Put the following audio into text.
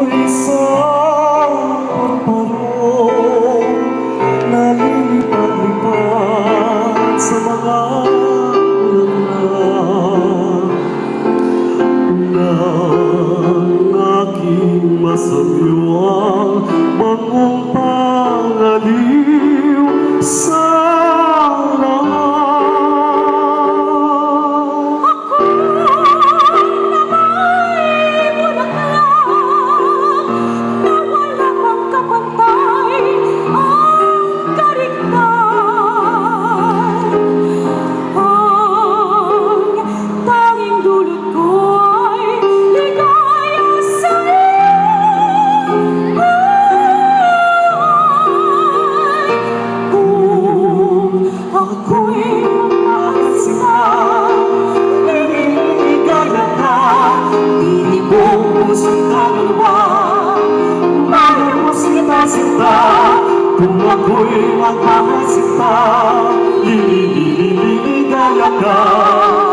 isang parong nalilipad-lipad sa mga bulaklak ng aking masamyuang bangong pangaliw sa kung ako'y magmamasinta, liligayagan.